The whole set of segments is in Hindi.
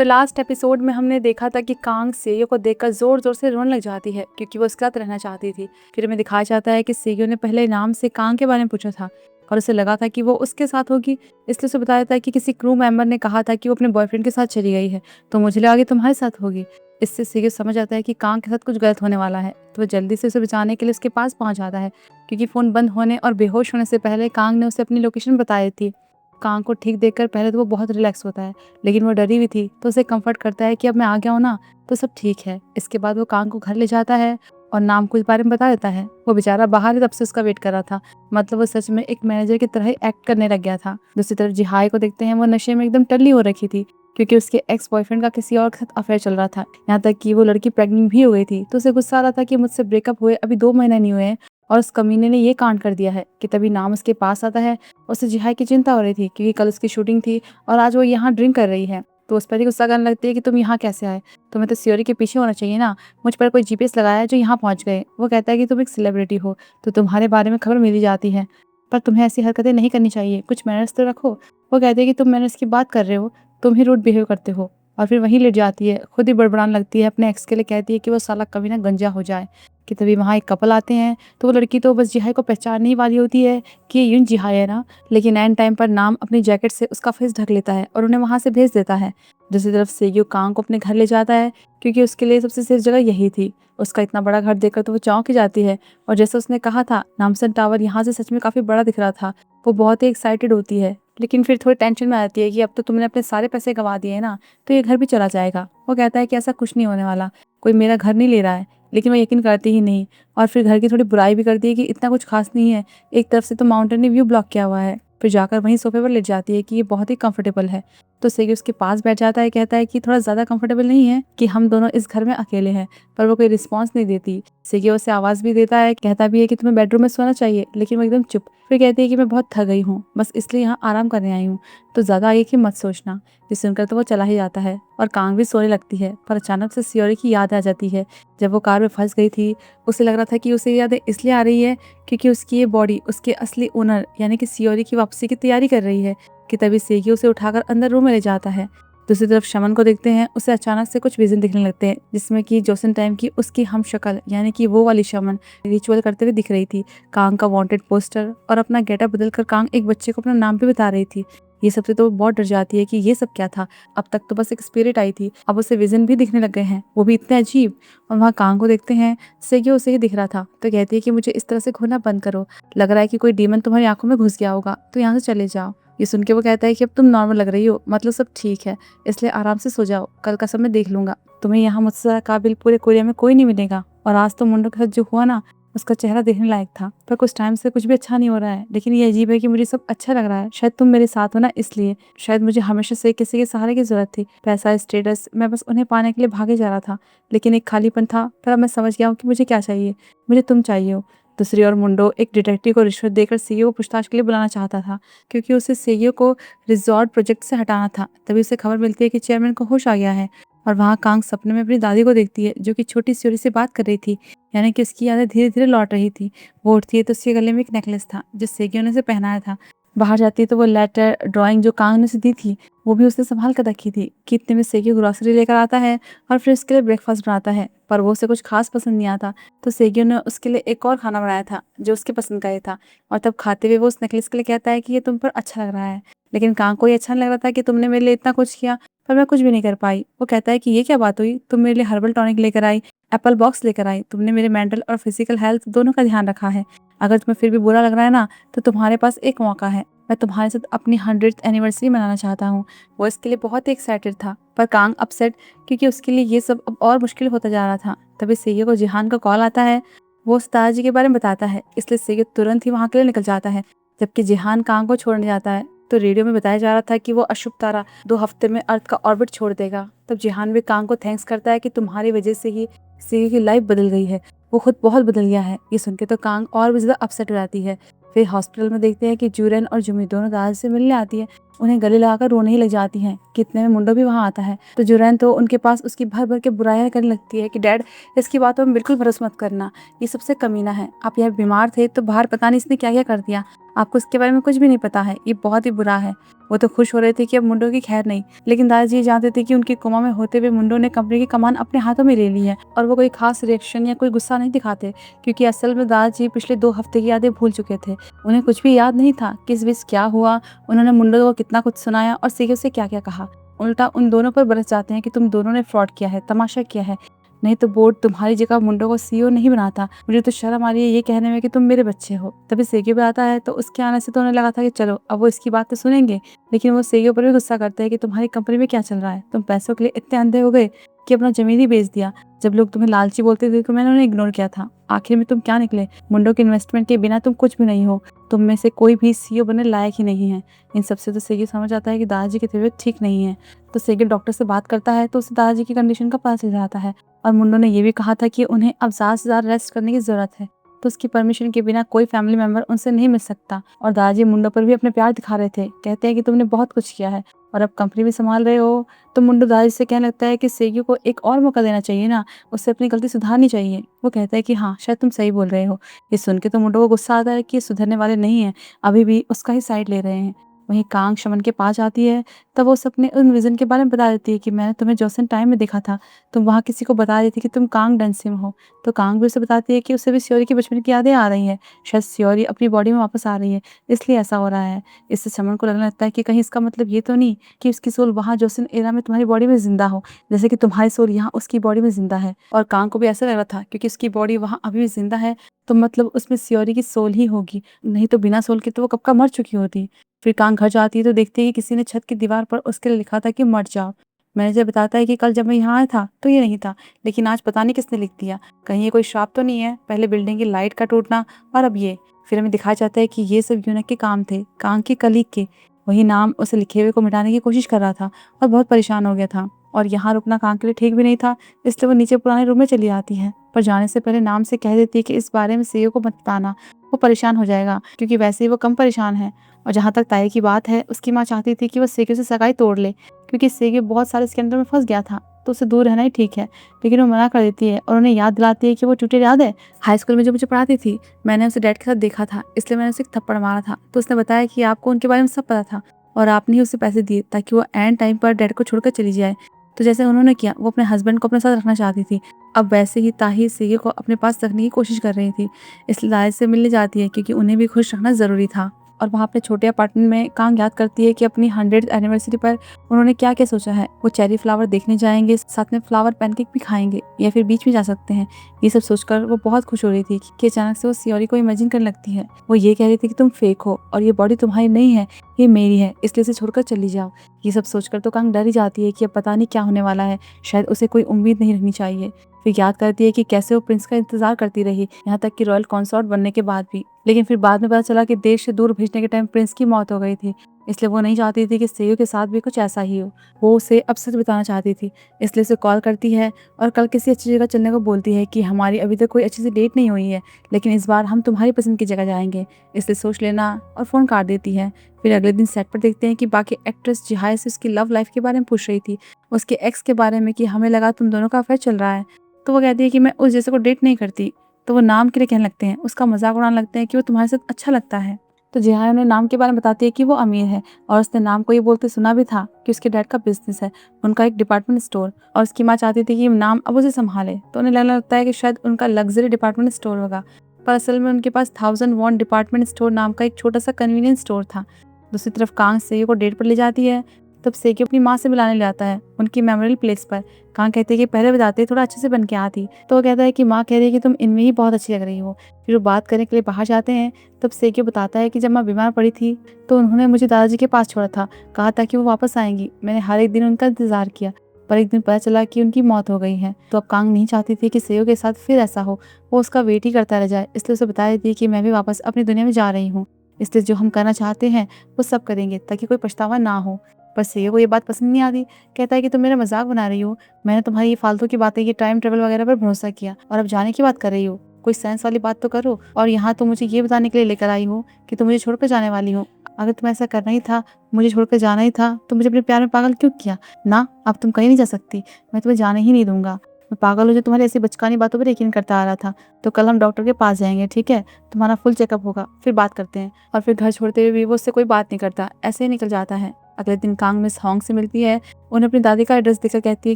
तो लास्ट एपिसोड में हमने देखा था कि कांग सेयो को देखकर जोर जोर से रोने लग जाती है क्योंकि वो उसके साथ रहना चाहती थी। फिर हमें दिखाया जाता है कि सेयो ने पहले नाम से कांग के बारे में पूछा था और उसे लगा था कि वो उसके साथ होगी, इसलिए उसे बताया था कि किसी क्रू मेंबर ने कहा था कि वो अपने बॉयफ्रेंड के साथ चली गई है, तो मुझे लगा कि तुम्हारे साथ होगी। इससे सेयो समझ आता है कि कांग के साथ कुछ गलत होने वाला है, तो वो जल्दी से उसे बचाने के लिए उसके पास पहुंच जाता है क्योंकि फोन बंद होने और बेहोश होने से पहले कांग ने उसे अपनी लोकेशन बताई थी। कांग को ठीक देखकर पहले तो वो बहुत रिलैक्स होता है, लेकिन वो डरी हुई थी तो उसे कंफर्ट करता है कि अब मैं आ गया हूँ ना, तो सब ठीक है। इसके बाद वो कांग को घर ले जाता है और नाम को इस बारे में बता देता है। वो बेचारा बाहर ही तब से उसका वेट कर रहा था, मतलब वो सच में एक मैनेजर की तरह ही एक्ट करने लग गया था। दूसरी तरफ जिहाई को देखते हैं, वो नशे में एकदम टल्ली हो रखी थी क्योंकि उसके एक्स बॉयफ्रेंड का किसी और के साथ अफेयर चल रहा था। यहाँ तक कि वो लड़की प्रेग्नेंट भी हो गई थी, तो उसे गुस्सा आ रहा था कि मुझसे ब्रेकअप हुए अभी 2 महीने नहीं हुए हैं और उस कमीने ने ये कांड कर दिया है। कि तभी नाम उसके पास आता है। उसे जिहाई की चिंता हो रही थी क्योंकि कल उसकी शूटिंग थी और आज वो यहाँ ड्रिंक कर रही है, तो उस पर ही गुस्सा करने लगती है कि तुम यहाँ कैसे आए, तुम्हें तो सियोरी के पीछे होना चाहिए ना, मुझ पर कोई जीपीएस लगाया है जो यहाँ पहुँच गए। वो कहता है कि तुम एक सेलिब्रिटी हो तो तुम्हारे बारे में खबर मिली जाती है, पर तुम्हें ऐसी हरकतें नहीं करनी चाहिए, कुछ मैनर्स तो रखो। वो कहती है कि तुम मैनर्स की बात कर रहे हो, तुम ही रूड बिहेव करते हो। और फिर वहीं लेट जाती है, खुद ही बड़बड़ाने लगती है, अपने एक्स के लिए कहती है कि वो साला कभी ना गंजा हो जाए। कि तभी वहाँ एक कपल आते हैं, तो वो लड़की तो बस जिहाई को पहचानने ही वाली होती है कि ये यून जिहाई है ना, लेकिन एंड टाइम पर नाम अपनी जैकेट से उसका फेस ढक लेता है और उन्हें वहाँ से भेज देता है। दूसरी तरफ सेग्यो कांग को अपने घर ले जाता है क्योंकि उसके लिए सबसे सेफ जगह यही थी। उसका इतना बड़ा घर देखकर तो वो चौंक ही जाती है, और जैसे उसने कहा था नामसन टावर यहाँ से सच में काफी बड़ा दिख रहा था। वो बहुत ही एक्साइटेड होती है, लेकिन फिर थोड़ी टेंशन में आती है कि अब तो तुमने अपने सारे पैसे गंवा दिए हैं ना, तो ये घर भी चला जाएगा। वो कहता है कि ऐसा कुछ नहीं होने वाला, कोई मेरा घर नहीं ले रहा है, लेकिन वो यकीन करती ही नहीं। और फिर घर की थोड़ी बुराई भी करती है कि इतना कुछ खास नहीं है, एक तरफ से तो माउंटेन ने व्यू ब्लॉक किया हुआ है। फिर जाकर वहीं सोफे पर लेट जाती है कि ये बहुत ही कंफर्टेबल है, तो सेगी उसके पास बैठ जाता है, कहता है कि थोड़ा ज्यादा कंफर्टेबल नहीं है कि हम दोनों इस घर में अकेले हैं। पर वो कोई रिस्पॉन्स नहीं देती। सेगी उसे आवाज भी देता है, कहता भी है कि तुम्हें बेडरूम में सोना चाहिए, लेकिन वो एकदम चुप। फिर कहती है कि मैं बहुत थक गई हूँ, बस इसलिए यहाँ आराम करने आई हूँ, तो ज्यादा आगे की मत सोचना। ये सुनकर तो वो चला ही जाता है और कांग भी सोने लगती है, पर अचानक से सियोरी की याद आ जाती है। जब वो कार में फंस गई थी, उसे लग रहा था कि उसे यादें इसलिए आ रही है क्योंकि उसकी ये बॉडी उसके असली ओनर यानी कि सियोरी की वापसी की तैयारी कर रही है। कि तभी सेगी उसे उठाकर अंदर रूम में ले जाता है। दूसरी तरफ शमन को देखते हैं, उसे अचानक से कुछ विजन दिखने लगते हैं जिसमें कि जोसन टाइम की उसकी हम शक्ल यानी कि वो वाली शमन रिचुअल करते हुए दिख रही थी। कांग का वांटेड पोस्टर और अपना गेटअप बदलकर कांग एक बच्चे को अपना नाम भी बता रही थी। ये सबसे तो वो बहुत डर जाती है कि ये सब क्या था, अब तक तो बस एक स्पिरिट आई थी, अब उसे विजन भी दिखने लग गए हैं, वो भी इतने अजीब। और वहाँ कांग को देखते हैं, सेगी उसे ही दिख रहा था, तो कहती है कि मुझे इस तरह से घूरना बंद करो, लग रहा है कि कोई डीमन तुम्हारी आंखों में घुस गया होगा, तो यहाँ से चले जाओ। ये सुन के वो कहता है कि अब तुम नॉर्मल लग रही हो, मतलब सब ठीक है, इसलिए आराम से सो जाओ, कल का सब मैं देख लूंगा, तुम्हें यहाँ मुझसे ज्यादा काबिल पूरे कोरिया में कोई नहीं मिलेगा। और आज तो मुंडो के साथ जो हुआ ना, उसका चेहरा देखने लायक था, पर कुछ टाइम से कुछ भी अच्छा नहीं हो रहा है, लेकिन ये अजीब है कि मुझे सब अच्छा लग रहा है, शायद तुम मेरे साथ हो ना इसलिए। शायद मुझे हमेशा से किसी के सहारे की जरूरत थी, पैसा, स्टेटस, मैं बस उन्हें पाने के लिए भागे जा रहा था, लेकिन एक खालीपन था, पर अब मैं समझ गया हूँ कि मुझे क्या चाहिए, मुझे तुम चाहिए हो। दूसरी ओर मुंडो एक डिटेक्टिव को रिश्वत देकर सीईओ को पूछताछ के लिए बुलाना चाहता था क्योंकि उसे सीईओ को रिजॉर्ट प्रोजेक्ट से हटाना था। तभी उसे खबर मिलती है कि चेयरमैन को होश आ गया है और वहाँ कांग सपने में अपनी दादी को देखती है जो कि छोटी सियोरी से बात कर रही थी, यानी कि उसकी यादें धीरे धीरे लौट रही थी। वो उठती है तो उसके गले में एक नेकलेस था जो सेगियो ने उसे पहनाया था। बाहर जाती है तो वो लेटर ड्राइंग जो कांग ने उसे दी थी वो भी उसने संभाल कर रखी थी। कि इतने में सेगियो ग्रोसरी लेकर आता है और फिर उसके लिए ब्रेकफास्ट बनाता है, पर वो उसे कुछ खास पसंद नहीं आता, तो सेगियो ने उसके लिए एक और खाना बनाया था जो उसके पसंद का ही था। और तब खाते हुए वो उस नेकलेस के लिए कहता है कि ये तुम पर अच्छा लग रहा है, लेकिन कांग को ये अच्छा नहीं लग रहा था कि तुमने मेरे लिए इतना कुछ किया पर मैं कुछ भी नहीं कर पाई। वो कहता है कि ये क्या बात हुई, तुम मेरे लिए हर्बल टॉनिक लेकर आई, एप्पल बॉक्स लेकर आई, तुमने मेरे मेंटल और फिजिकल हेल्थ दोनों का ध्यान रखा है, अगर तुम्हें फिर भी बुरा लग रहा है ना, तो तुम्हारे पास एक मौका है, मैं तुम्हारे साथ अपनी 100th एनिवर्सरी मनाना चाहता हूँ। वो इसके लिए बहुत ही एक्साइटेड था, पर कांग अपसेट क्योंकि उसके लिए ये सब अब और मुश्किल होता जा रहा था। तभी सेइयो को जिहान का कॉल आता है, वो उस दादाजी के बारे में बताता है, इसलिए सेइयो तुरंत ही वहाँ के लिए निकल जाता है। जबकि जिहान कांग को छोड़ने जाता है तो रेडियो में बताया जा रहा था कि वो अशुभ तारा 2 हफ्ते में अर्थ का ऑर्बिट छोड़ देगा। तब जिहान भी कांग को थैंक्स करता है कि तुम्हारी वजह से ही सेइयो की लाइफ बदल गई है, वो खुद बहुत बदल गया है। ये सुन के तो कांग और भी ज्यादा अपसेट हो जाती है। फिर हॉस्पिटल में देखते हैं कि जूरेन और जुमी दोनों दादा से मिलने आती है। उन्हें गले लगाकर रोने ही लग जाती हैं। कितने में मुंडो भी वहाँ आता है। तो जुरैन तो उनके पास उसकी भर भर के बुराइयां करने लगती है कि डैड, इसकी बातों में बिल्कुल भरोसा मत करना, ये सबसे कमीना है। आप यहाँ बीमार थे तो बाहर पता नहीं इसने क्या क्या कर दिया, आपको इसके बारे में कुछ भी नहीं पता है, ये बहुत ही बुरा है। वो तो खुश हो रहे थे कि अब मुंडो की खैर नहीं, लेकिन दादाजी ये जानते थे कि उनके कोमा में होते हुए मुंडो ने कंपनी की कमान अपने हाथों में ले ली है। और वो कोई खास रिएक्शन या कोई गुस्सा नहीं दिखाते, क्योंकि असल में दादाजी पिछले 2 हफ्ते की यादें भूल चुके थे। उन्हें कुछ भी याद नहीं था कि इस बीच क्या हुआ, उन्होंने मुंडो को कितना कुछ सुनाया और सीखे से क्या क्या कहा। उल्टा उन दोनों पर बरस जाते हैं कि तुम दोनों ने फ्रॉड किया है, तमाशा किया है, नहीं तो बोर्ड तुम्हारी जगह मुंडो को सीईओ नहीं बनाता। मुझे तो शर्म आ रही है ये कहने में कि तुम मेरे बच्चे हो। तभी सेगियो भी आता है, तो उसके आने से तो उन्हें लगा था कि चलो अब वो इसकी बात तो सुनेंगे, लेकिन वो सेगियो पर भी गुस्सा करते हैं कि तुम्हारी कंपनी में क्या चल रहा है, तुम पैसों के लिए इतने अंधे हो गए कि अपना जमीन ही बेच दिया। जब लोग तुम्हें लालची बोलते थे तो मैंने उन्हें इग्नोर किया था, आखिर में तुम क्या निकले? मुंडो के इन्वेस्टमेंट के बिना तुम कुछ भी नहीं हो, तुम में से कोई भी सीईओ बनने लायक ही नहीं है। इन सबसे तो सेगियो समझ आता है कि दादाजी की तबीयत ठीक नहीं है। तो सेगियो डॉक्टर से बात करता है तो उसे दादाजी की कंडीशन का पता चल जाता है, और मुंडो ने ये भी कहा था कि उन्हें अब ज़्यादा से ज़्यादा रेस्ट करने की ज़रूरत है, तो उसकी परमिशन के बिना कोई फैमिली मेंबर उनसे नहीं मिल सकता। और दादाजी मुंडो पर भी अपने प्यार दिखा रहे थे, कहते हैं कि तुमने बहुत कुछ किया है और अब कंपनी भी संभाल रहे हो। तो मुंडो दादाजी से कहने लगता है कि सेगियो को एक और मौका देना चाहिए ना, उससे अपनी गलती सुधारनी चाहिए। वो कहता है कि हाँ, शायद तुम सही बोल रहे हो। ये सुन के तो मुंडो को गुस्सा आता है कि ये सुधरने वाले नहीं है, अभी भी उसका ही साइड ले रहे हैं। वहीं कांग शमन के पास आती है, तब वो सपने उन विजन के बारे में बता देती है कि मैंने तुम्हें जोसन टाइम में देखा था, तुम वहाँ किसी को बता रही थी कि तुम कांग डेंसिम हो। तो कांग भी उसे बताती है कि उसे भी सियोरी की बचपन की यादें आ रही हैं, शायद सियोरी अपनी बॉडी में वापस आ रही है, इसलिए ऐसा हो रहा है। इससे शमन को लगने लगता है कि कहीं इसका मतलब ये तो नहीं कि उसकी सोल वहाँ जोसन एरा में तुम्हारी बॉडी में जिंदा हो, जैसे कि तुम्हारी सोल यहाँ उसकी बॉडी में जिंदा है। और कांग को भी ऐसा लग रहा था क्योंकि उसकी बॉडी वहाँ अभी भी जिंदा है, तो मतलब उसमें सियोरी की सोल ही होगी, नहीं तो बिना सोल के तो वो कब का मर चुकी होती। फिर कांग घर जाती है तो देखती है कि किसी ने छत की दीवार पर उसके लिए लिखा था कि मर जाओ। मैनेजर बताता है कि कल जब मैं यहाँ आया था तो ये नहीं था, लेकिन आज पता नहीं किसने लिख दिया, कहीं ये कोई श्राप तो नहीं है? पहले बिल्डिंग की लाइट का टूटना और अब ये। फिर हमें दिखाया जाता है कि ये सब यूनक के काम थे, कांग के कलीग के। वही नाम उसे लिखे हुए को मिटाने की कोशिश कर रहा था और बहुत परेशान हो गया था, और यहाँ रुकना कांग के लिए ठीक भी नहीं था, इसलिए वो नीचे पुराने रूम में चली आती है। पर जाने से पहले नाम से कह देती है कि इस बारे में सीईओ को मत बताना, वो परेशान हो जाएगा, क्योंकि वैसे ही वो कम परेशान है। और जहाँ तक ताई की बात है, उसकी माँ चाहती थी कि वो सेगियो से सगाई तोड़ ले, क्योंकि सेगियो बहुत सारे स्कैंडल में फंस गया था, तो उसे दूर रहना ही ठीक है। लेकिन वो मना कर देती है और उन्हें याद दिलाती है कि वो ट्यूटर याद है हाई स्कूल में जो मुझे पढ़ाती थी, मैंने उसे डैड के साथ देखा था, इसलिए मैंने उसे एक थप्पड़ मारा था। तो उसने बताया कि आपको उनके बारे में सब पता था और आपने ही उसे पैसे दिए ताकि वो एंड टाइम पर डैड को छोड़कर चली जाए। तो जैसे उन्होंने किया, वो अपने हस्बैंड को अपने साथ रखना चाहती थी, अब वैसे ही ताही सेगियो को अपने पास रखने की कोशिश कर रही थी, इसलिए दादाजी से मिलने जाती है क्योंकि उन्हें भी खुश रखना ज़रूरी था। और वहाँ अपने छोटे अपार्टमेंट में कांग याद करती है कि अपनी 100th एनिवर्सरी पर उन्होंने क्या क्या सोचा है। वो चेरी फ्लावर देखने जाएंगे, साथ में फ्लावर पैनकेक भी खाएंगे, या फिर बीच में जा सकते हैं। ये सब सोचकर वो बहुत खुश हो रही थी कि अचानक से वो सियोरी को इमेजिन करने लगती है। वो ये कह रही थी कि तुम फेक हो और ये बॉडी तुम्हारी नहीं है, ये मेरी है, इसलिए इसे छोड़कर चली जाओ। ये सब सोचकर तो कांग डर ही जाती है कि अब पता नहीं क्या होने वाला है, शायद उसे कोई उम्मीद नहीं रखनी चाहिए। फिर याद करती है कि कैसे वो प्रिंस का इंतजार करती रही, यहाँ तक कि रॉयल कंसॉर्ट बनने के बाद भी। लेकिन फिर बाद में पता चला कि देश से दूर भेजने के टाइम प्रिंस की मौत हो गई थी, इसलिए वो नहीं चाहती थी कि सेयू के साथ भी कुछ ऐसा ही हो। वो उसे अब सच बताना चाहती थी, इसलिए उसे कॉल करती है और कल किसी अच्छी जगह चलने को बोलती है कि हमारी अभी तक कोई अच्छी सी डेट नहीं हुई है, लेकिन इस बार हम तुम्हारी पसंद की जगह जाएंगे, इसलिए सोच लेना, और फ़ोन काट देती है। फिर अगले दिन सेट पर देखते हैं कि बाकी एक्ट्रेस जिहाय से उसकी लव लाइफ के बारे में पूछ रही थी, उसके एक्स के बारे में, कि हमें लगा तुम दोनों का अफेयर चल रहा है। तो वो कहती है कि मैं उस जैसे को डेट नहीं करती। तो वो नाम के लिए कहने लगते हैं, उसका मजाक उड़ाने लगते हैं कि वो तुम्हारे साथ अच्छा लगता है। तो जिहाय उन्हें नाम के बारे में बताती है कि वो अमीर है, और उसने नाम को ये बोलते सुना भी था कि उसके डैड का बिजनेस है, उनका एक डिपार्टमेंट स्टोर, और उसकी माँ चाहती थी कि नाम अब उसे संभाले। तो उन्हें लगने लगता है कि शायद उनका लग्जरी डिपार्टमेंट स्टोर होगा, पर असल में उनके पास 1001 डिपार्टमेंट स्टोर नाम का एक छोटा सा कन्वीनियंस स्टोर था। दूसरी तरफ कांग सेयू को डेट पर ले जाती है, तब सेयू अपनी माँ से मिलाने ले आता है उनकी मेमोरियल प्लेस पर। कांग कहती है कि पहले बताते थोड़ा अच्छे से बन के आती। तो वो कहता है कि माँ कह रही है कि तुम इनमें ही बहुत अच्छी लग रही हो। फिर वो बात करने के लिए बाहर जाते हैं, तब सेयू बताता है कि जब मैं बीमार पड़ी थी तो उन्होंने मुझे दादाजी के पास छोड़ा था, कहा था कि वो वापस आएंगी। मैंने हर एक दिन उनका इंतजार किया, पर एक दिन पता चला कि उनकी मौत हो गई है। तो अब कांग नहीं चाहती थी कि सेयू के साथ फिर ऐसा हो, वो उसका वेट ही करता रह जाए, इसलिए उसे बता देती है कि मैं भी वापस अपनी दुनिया में जा रही हूँ, इसलिए जो हम करना चाहते हैं वो सब करेंगे ताकि कोई पछतावा ना हो। पर सेयू को ये बात पसंद नहीं आती, कहता है कि तुम मेरा मजाक बना रही हो, मैंने तुम्हारी ये फालतू की बातें, ये टाइम ट्रेवल वगैरह पर भरोसा किया और अब जाने की बात कर रही हो। कोई सेंस वाली बात तो करो। और यहाँ तुम मुझे ये बताने के लिए लेकर आई हो कि तुम मुझे छोड़कर जाने वाली हो। अगर तुम्हें ऐसा करना ही था, मुझे छोड़कर जाना ही था, तो मुझे अपने प्यार में पागल क्यों किया? ना, अब तुम कहीं नहीं जा सकती, मैं तुम्हें जाने ही नहीं दूंगा। मैं पागल हूँ जो तुम्हारी ऐसी बचकानी बातों पर यकीन करता आ रहा था। तो कल हम डॉक्टर के पास जाएंगे, ठीक है? तुम्हारा फुल चेकअप होगा, फिर बात करते हैं। और फिर घर छोड़ते हुए भी वो उससे कोई बात नहीं करता, ऐसे ही निकल जाता है। अगले दिन कांग मिस हॉन्ग से मिलती है। उन्हें अपनी दादी का एड्रेस देकर कहती है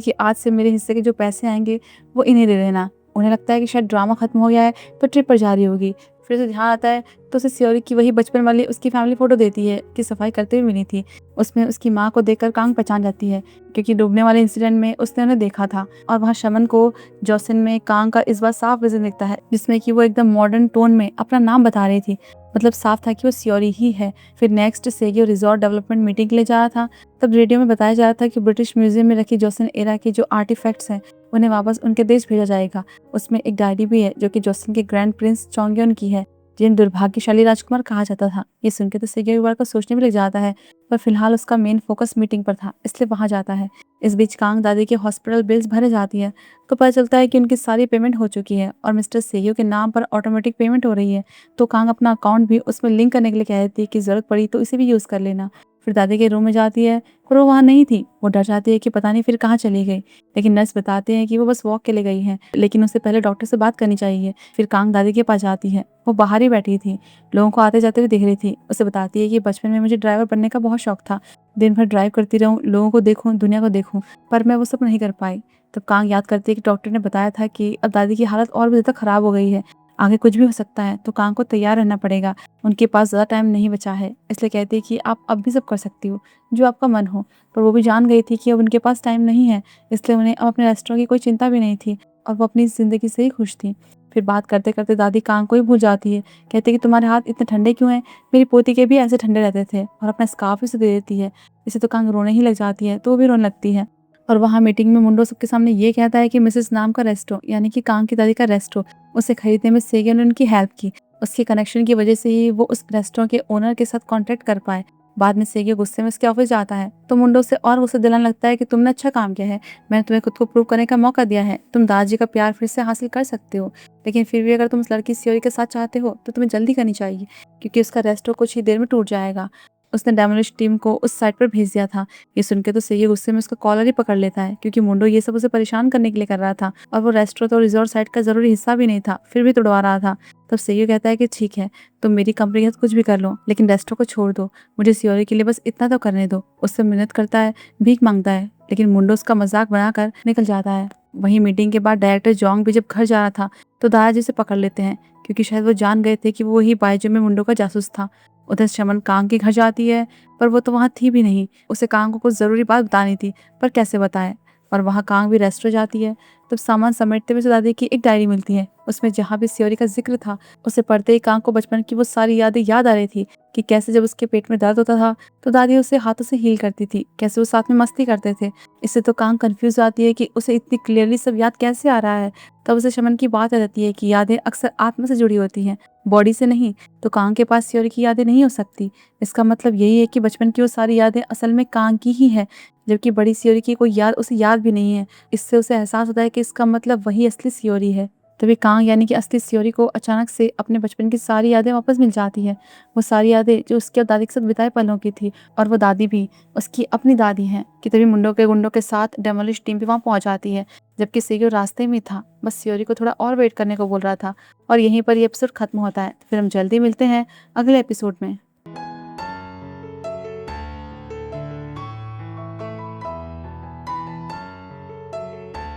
कि आज से मेरे हिस्से के जो पैसे आएंगे वो इन्हें दे देना। उन्हें लगता है कि शायद ड्रामा खत्म हो गया है, तो ट्रिप पर जारी होगी। फिर उसे ध्यान आता है तो उसे सियोरी की वही बचपन वाली उसकी फैमिली फोटो देती है कि सफाई करते हुए मिली थी। उसमें उसकी माँ को देखकर कांग पहचान जाती है, क्योंकि डूबने वाले इंसिडेंट में उसने उन्हें देखा था। और वहाँ शमन को जोसिन में कांग का इस बार साफ विजन दिखता है, जिसमें कि वो एकदम मॉडर्न टोन में अपना नाम बता रही थी। मतलब साफ था कि वो सियोरी ही है। फिर नेक्स्ट सेगियो रिजॉर्ट डेवलपमेंट मीटिंग के लिए जा रहा था। तब रेडियो में बताया जा रहा था कि ब्रिटिश म्यूजियम में रखी जोसिन एरा के जो आर्टिफैक्ट्स हैं उन्हें वापस उनके देश भेजा जाएगा। उसमें एक डायरी भी है जो कि जोसिन के ग्रैंड प्रिंस चोंगयोन की है, जिन्हें दुर्भाग्यशाली राजकुमार कहा जाता था। ये सुनकर तो सेगियो एक बार को सोचने भी लग जाता है, पर फिलहाल उसका मेन फोकस मीटिंग पर था, इसलिए वहां जाता है। इस बीच कांग दादी के हॉस्पिटल बिल्स भरे जाती है, तो पता चलता है कि उनकी सारी पेमेंट हो चुकी है और मिस्टर सेगियो के नाम पर ऑटोमेटिक पेमेंट हो रही है। तो कांग अपना अकाउंट भी उसमें लिंक करने के लिए कह देती है कि जरूरत पड़ी तो इसे भी यूज कर लेना। फिर दादी के रूम में जाती है, पर वो वहाँ नहीं थी। वो डर जाती है कि पता नहीं फिर कहाँ चली गई, लेकिन नर्स बताते हैं कि वो बस वॉक के लिए गई है, लेकिन उससे पहले डॉक्टर से बात करनी चाहिए। फिर कांग दादी के पास जाती है। वो बाहर ही बैठी थी, लोगों को आते जाते हुए देख रही थी। उसे बताती है कि बचपन में मुझे ड्राइवर बनने का बहुत शौक था, दिन भर ड्राइव करती रहूं, लोगों को देखूं, दुनिया को देखूं, पर मैं वो सब नहीं कर पाई। तब कांग याद करती है कि डॉक्टर ने बताया था कि अब दादी की हालत और भी ज्यादा खराब हो गई है, आगे कुछ भी हो सकता है, तो कांग को तैयार रहना पड़ेगा। उनके पास ज़्यादा टाइम नहीं बचा है, इसलिए कहती है कि आप अब भी सब कर सकती हो जो आपका मन हो। पर वो भी जान गई थी कि अब उनके पास टाइम नहीं है, इसलिए उन्हें अब अपने रेस्टोरेंट की कोई चिंता भी नहीं थी और वो अपनी ज़िंदगी से ही खुश थी। फिर बात करते करते दादी कांग को ही भूल जाती है। कहती है कि तुम्हारे हाथ इतने ठंडे क्यों हैं? मेरी पोती के भी ऐसे ठंडे रहते थे, और अपना स्कार्फ उसे दे देती है। इसे तो कांग रोने ही लग जाती है, तो वो भी रोने लगती है। और वहाँ मीटिंग में मुंडो सबके सामने ये कहता है कि मिसेस नाम का रेस्टो, यानी कि कांग की दादी का रेस्टो, उसे खरीदने में सेगे ने उनकी हेल्प की। उसके कनेक्शन की वजह से ही वो उस रेस्टोरेंट के ओनर के साथ कांटेक्ट कर पाए। बाद में सेगे गुस्से में उसके ऑफिस जाता है, तो मुंडो से और गुस्सा दिलाने लगता है कि तुमने अच्छा काम किया है, मैंने तुम्हें खुद को प्रूव करने का मौका दिया है, तुम दादाजी का प्यार फिर से हासिल कर सकते हो। लेकिन फिर भी अगर तुम उस लड़की सियोरी के साथ चाहते हो तो तुम्हें जल्दी करनी चाहिए, क्योंकि उसका रेस्टोरेंट कुछ ही देर में टूट जाएगा। उसने डेमोलिश टीम को उस साइट पर भेज दिया था। ये सुनकर तो सेगे गुस्से में उसका कॉलर ही पकड़ लेता है, क्योंकि मुंडो ये सब उसे परेशान करने के लिए कर रहा था, और वो रेस्टोरेंट और रिजॉर्ट साइट का जरूरी हिस्सा भी नहीं था, फिर भी तोड़वा रहा था। तब सेगे कहता है कि ठीक है, तुम मेरी कंपनी के साथ कुछ भी कर लो, लेकिन रेस्टोरेंट को छोड़ दो, मुझे सियोरी के लिए बस इतना तो करने दो। उससे मिन्नत करता है, भीख मांगता है, लेकिन मुंडो उसका मजाक बनाकर निकल जाता है। वहीं मीटिंग के बाद डायरेक्टर जोंग भी जब घर जा रहा था, तो दादाजी से पकड़ लेते हैं, क्योंकि शायद वो जान गए थे कि वो ही बायजू में मुंडो का जासूस था। उधर शमन कांग के घर जाती है, पर वो तो वहाँ थी भी नहीं। उसे कांग को कुछ जरूरी बात बतानी थी, पर कैसे बताए। और वहाँ कांग भी रेस्टोरेंट जाती है। तब सामान समेटते हुए दादी की एक डायरी मिलती है, उसमें जहाँ भी सियोरी का जिक्र था, उसे पढ़ते ही कांग को बचपन की वो सारी यादें याद आ रही थी, कि कैसे जब उसके पेट में दर्द होता था तो दादी उसे हाथों से हील करती थी, कैसे वो साथ में मस्ती करते थे। इससे तो कांग कंफ्यूज आती है कि उसे इतनी क्लियरली सब याद कैसे आ रहा है। तब उसे शमन की बात आ जाती है कि यादें अक्सर आत्मा से जुड़ी होती हैं, बॉडी से नहीं। तो कांग के पास सियोरी की यादें नहीं हो सकती। इसका मतलब यही है कि बचपन की वो सारी यादें असल में कांग की ही है, जबकि बड़ी सियोरी की कोई याद उसे याद भी नहीं है। इससे उसे एहसास होता है कि इसका मतलब वही असली सियोरी है। तभी कांग यानी कि असली सियोरी को अचानक से अपने बचपन की सारी यादें वापस मिल जाती है। वो सारी यादें जो उसके और दादी के साथ बिताए पलों की थी, और वो दादी भी उसकी अपनी दादी हैं। कि तभी मुंडो के गुंडों के साथ डेमोलिश टीम भी वहाँ पहुंच जाती है, जबकि सेगियो रास्ते में था, बस सियोरी को थोड़ा और वेट करने को बोल रहा था। और यहीं पर ये एपिसोड खत्म होता है। फिर हम जल्दी मिलते हैं अगले एपिसोड में।